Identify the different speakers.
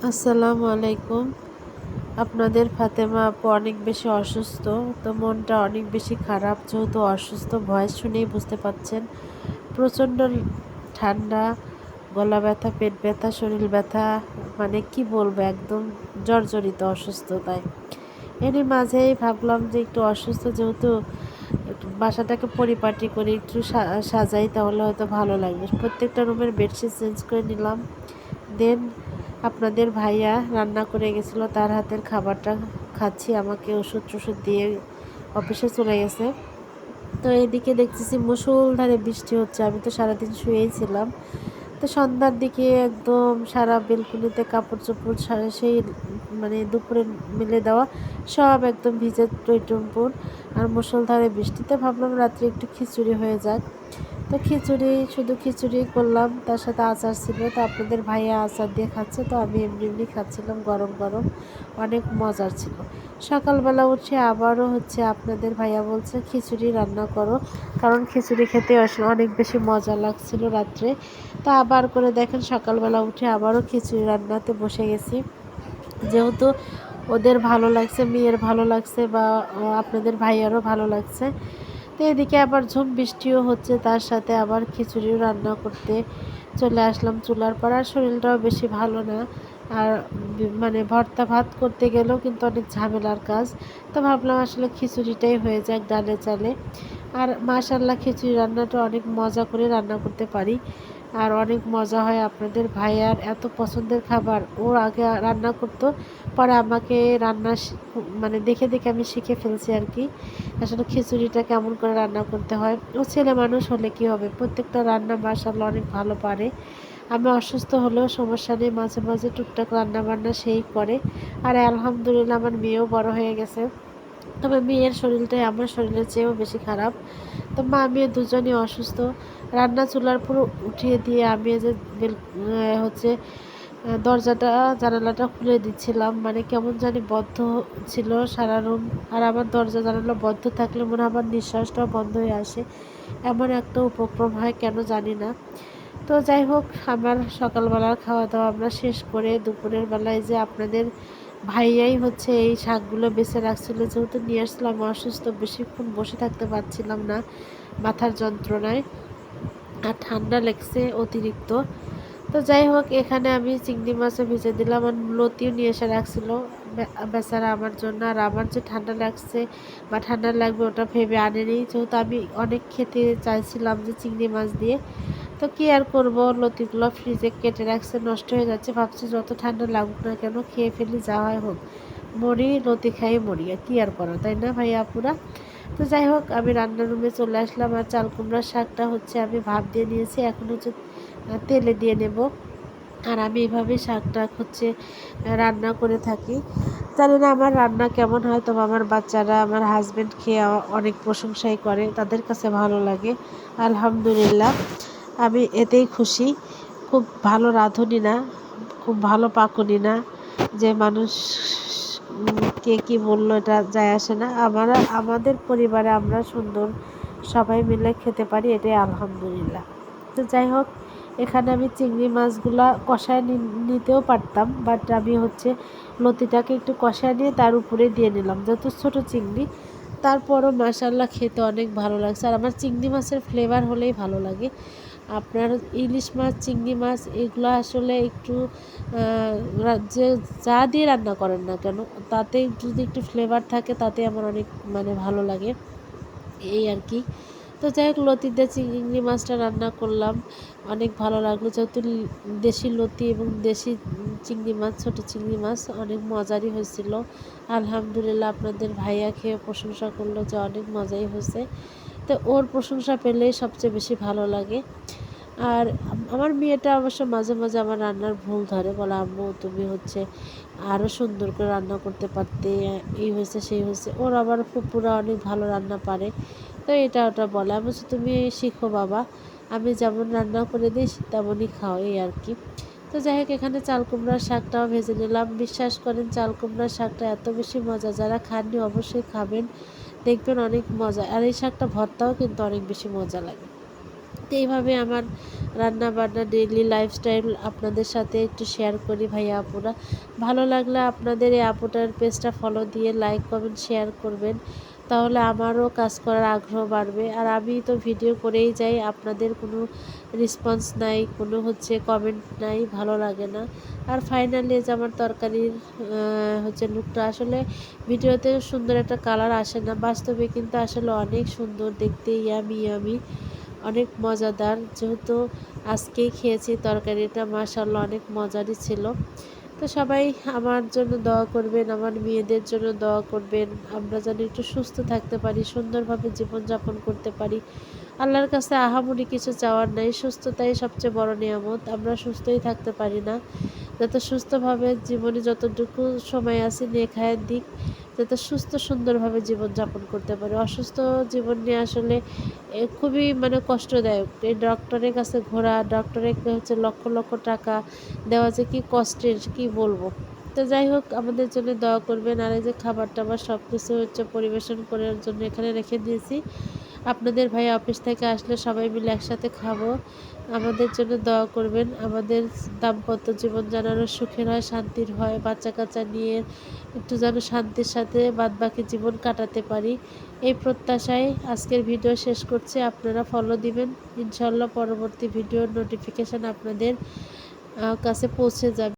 Speaker 1: আসসালামু আলাইকুম। আপনাদের ফাতেমা আপু অনেক বেশি অসুস্থ, তো মনটা অনেক বেশি খারাপ। যেহেতু অসুস্থ, ভয়েস শুনেই বুঝতে পাচ্ছেন। প্রচণ্ড ঠান্ডা, গলা ব্যথা, পেট ব্যথা, শরীর ব্যথা, মানে কি বলবো, একদম জর্জরিত অসুস্থতায়। এরই মাঝেই ভাবলাম যে একটু অসুস্থ যেহেতু, একটু বাসাটাকে পরিপাটি করে একটু সাজাই, তাহলে হয়তো ভালো লাগবে। প্রত্যেকটা রুমের বেডশিট চেঞ্জ করে নিলাম। দেন আপনাদের ভাইয়া রান্না করে গেছিলো, তার হাতের খাবারটা খাচ্ছি। আমাকে ওষুধ টষুধ দিয়ে অফিসে চলে গেছে। তো এদিকে দেখতেছি মুষলধারে বৃষ্টি হচ্ছে। আমি তো সারাদিন শুয়েই ছিলাম। তো সন্ধ্যার দিকে একদম সারা বেলকুনিতে কাপড় চোপড় সেই মানে দুপুরে মেলে দেওয়া সব একদম ভিজে টইটুম্পুর। আর মুষলধারে বৃষ্টিতে ভাবলাম রাত্রে একটু খিচুড়ি হয়ে যাক। তো শুধু খিচুড়ি করলাম, তার সাথে আচার ছিল। তো আপনাদের ভাইয়া আচার দিয়ে খাচ্ছে, তো আমি এমনি এমনি খাচ্ছিলাম গরম গরম। অনেক মজার ছিল। সকালবেলা উঠে আবারও আপনাদের ভাইয়া বলছে খিচুড়ি রান্না করো, কারণ খিচুড়ি খেতে অনেক বেশি মজা লাগছিল রাত্রে। তো আবার করে দেখেন সকালবেলা উঠে আবারও খিচুড়ি রান্নাতে বসে গেছি। যেহেতু ওদের ভালো লাগছে, মেয়ের ভালো লাগছে, বা আপনাদের ভাইয়ারও ভালো লাগছে। তো এদিকে আবার ঝুম বৃষ্টিও হচ্ছে, তার সাথে আবার খিচুড়িও রান্না করতে চলে আসলাম চুলার পর। আর শরীরটাও বেশি ভালো না। আর মানে ভর্তা ভাত করতে গেলেও কিন্তু অনেক ঝামেলার কাজ। তো ভাবলাম আসলে খিচুড়িটাই হয়ে যাক ডালে চালে। আর মাশাল্লাহ খিচুড়ি রান্নাটা অনেক মজা করে রান্না করতে পারি। আর অনেক মজা হয়। আপনাদের ভাইয়ার এত পছন্দের খাবার, ওর আগে রান্না করতো, পরে আমাকে মানে দেখে দেখে আমি শিখে ফেলছি আর কি। আসলে খিচুড়িটা কেমন করে রান্না করতে হয়। ও ছেলে মানুষ হলে কি হবে, প্রত্যেকটা রান্না মাশাল্লাহ অনেক ভালো পারে। আমি অসুস্থ হলেও সমস্যা নেই, মাঝে মাঝে টুকটাক রান্না বান্না সেই করে। আর আলহামদুলিল্লাহ আমার মেয়েও বড় হয়ে গেছে। তবে মেয়ের শরীরটাই আমার শরীরের চেয়েও বেশি খারাপ। তো মা মেয়ে দুজনই অসুস্থ। রান্না চুলার পুরো উঠিয়ে দিয়ে আমি যে হচ্ছে দরজাটা জানালাটা খুলে দিচ্ছিলাম, মানে কেমন জানি বদ্ধ ছিল সারা রুম। আর আমার দরজা জানালা বদ্ধ থাকলে মনে হয় আমার নিঃশ্বাসটাও বন্ধ হয়ে আসে। এমন একটা উপক্রম হয় কেন জানি না। তো যাই হোক, আমার সকালবেলার খাওয়া দাওয়া আমরা শেষ করে দুপুরের বেলায় যে আপনাদের ভাইয়াই এই শাকগুলো বেছে রাখছিল। যেহেতু নিয়ে আসছিলাম, অসুস্থ, বেশিক্ষণ বসে থাকতে পারছিলাম না মাথার যন্ত্রণায়, আর ঠান্ডা লেগছে অতিরিক্ত। তো যাই হোক, এখানে আমি চিংড়ি মাছও ভেজে দিলাম। আর লতিও নিয়ে এসে রাখছিল বেচারা আমার জন্য। আর আমার যে ঠান্ডা লাগছে বা ঠান্ডা লাগবে ওটা ভেবে আনেনি, যেহেতু আমি অনেক খেতে চাইছিলাম যে চিংড়ি মাছ দিয়ে। তো কি আর করব, লতিগুলো ফ্রিজে কেটে রাখছে, নষ্ট হয়ে যাচ্ছে। ভাবছি যত ঠান্ডা লাগুক না কেন খেয়ে ফেলি, যা হয় হোক, মরি, লতি খাই মরি, আর কি আর করা, তাই না ভাইয়া আপুরা? তো যাই হোক, আমি রান্নার রুমে চলে আসলাম। আর চাল কুমড়ার শাকটা আমি ভাপ দিয়ে নিয়েছি, এখন তেলে দিয়ে নেব। আর আমি এভাবে শাকটা রান্না করে থাকি। জানি না আমার রান্না কেমন হয়, তবে আমার বাচ্চারা, আমার হাজব্যান্ড খেয়ে অনেক প্রশংসাই করে, তাদের কাছে ভালো লাগে। আলহামদুলিল্লাহ, আমি এতেই খুশি। খুব ভালো রাঁধুনি না, খুব ভালো পাকুনি না, যে মানুষ কে কী বললো এটা যায় আসে না। আমাদের পরিবারে আমরা সুন্দর সবাই মিলে খেতে পারি, এটাই আলহামদুলিল্লাহ। তো যাই হোক, এখানে আমি চিংড়ি মাছগুলা কষায় নিতেও পারতাম, বাট আমি লতিটাকে একটু কষায় নিয়ে তার উপরে দিয়ে নিলাম, যত ছোট চিংড়ি। তারপরও মাশাল্লাহ খেতে অনেক ভালো লাগছে। আর আমার চিংড়ি মাছের ফ্লেভার হলেই ভালো লাগে। আপনার ইলিশ মাছ, চিংড়ি মাছ, এগুলো আসলে একটু যে যা দিয়ে রান্না করেন না কেন, তাতে যদি একটু ফ্লেভার থাকে, তাতে আমার অনেক মানে ভালো লাগে, এই আর কি। তো যাই হোক, লতি দিয়ে চিংড়ি মাছটা রান্না করলাম, অনেক ভালো লাগলো। যেহেতু দেশি লতি এবং দেশি চিংড়ি মাছ, ছোটো চিংড়ি মাছ, অনেক মজারই হয়েছিল। আলহামদুলিল্লাহ, আপনাদের ভাইয়া খেয়ে প্রশংসা করলো যে অনেক মজাই হয়েছে। তো ওর প্রশংসা পেলেই সবচেয়ে বেশি ভালো লাগে। আর আমার মেয়েটা অবশ্য মাঝে মাঝে আমার রান্নার ভুল ধরে, বলে আম্মু তুমি আরও সুন্দর করে রান্না করতে পারতে, এই হয়েছে সেই হয়েছে। ওর আবার ফুপুরা অনেক ভালো রান্না পারে, তো এটা ওটা বলে। আমি বলছি তুমি শিখো বাবা, আমি যেমন রান্না করে দিই তেমনই খাও, এই আর কি। তো যাই হোক, এখানে চাল কুমড়ার শাকটাও ভেজে নিলাম। বিশ্বাস করেন, চাল কুমড়ার শাকটা এত বেশি মজা, যারা খাননি অবশ্যই খাবেন, দেখবেন অনেক মজা। আর এই শাকটা ভর্তাও কিন্তু অনেক বেশি মজা লাগে। তো এইভাবে আমার রান্না বান্না ডেইলি লাইফস্টাইল আপনাদের সাথে একটু শেয়ার করি ভাইয়া আপুরা। ভালো লাগলে আপনাদের এই আপুটার পেজটা ফলো দিয়ে লাইক কমেন্ট শেয়ার করবেন, তাহলে আমারও কাজ করার আগ্রহ বাড়বে। আর আমি তো ভিডিও করেই যাই, আপনাদের কোনো রেসপন্স নাই, কোনো কমেন্ট নাই, ভালো লাগে না। আর ফাইনালি যে আমার তরকারির লুকটা আসলে ভিডিওতে সুন্দর একটা কালার আসে না, বাস্তবে কিন্তু আসলে অনেক সুন্দর দেখতে, ইয়ামি ইয়ামি, অনেক মজাদার। যেহেতু আজকেই খেয়েছি তরকারিটা, মাশাআল্লাহ অনেক মজারই ছিল। তো সবাই আমার জন্য দোয়া করবেন, আমার মেয়েদের জন্য দোয়া করবেন, আমরা যেন একটু সুস্থ থাকতে পারি, সুন্দরভাবে জীবনযাপন করতে পারি। আল্লাহর কাছে আহামরি কিছু চাওয়ার নাই, সুস্থতাই সবচেয়ে বড় নিয়ামত। আমরা সুস্থই থাকতে পারি না, যাতে সুস্থভাবে জীবনে যতটুকু সময় আছে নেখায়ের দিক, যাতে সুস্থ সুন্দরভাবে জীবনযাপন করতে পারি। অসুস্থ জীবন নিয়ে আসলে খুবই কষ্টদায়ক। এই ডক্টরের কাছে ঘোরা, ডক্টরের লক্ষ লক্ষ টাকা দেওয়া যে কী কষ্টের, কি বলবো। তো যাই হোক, আমাদের জন্য দোয়া করবেন। আর এই যে খাবার টাবার সব কিছু পরিবেশন করার জন্য এখানে রেখে দিয়েছি। আপনাদের ভাই অফিস থেকে আসলে সবাই মিলে একসাথে খাবো। আমাদের জন্য দোয়া করবেন, আমাদের দাম্পত্য জীবন যেন আরও সুখের হয়, শান্তির হয়, বাচ্চা কাচ্চা নিয়ে একটু যেন শান্তির সাথে বাদবাকি জীবন কাটাতে পারি, এই প্রত্যাশায় আজকের ভিডিও শেষ করছি। আপনারা ফলো দিবেন, ইনশাল্লাহ পরবর্তী ভিডিওর নোটিফিকেশান আপনাদের কাছে পৌঁছে যাবে।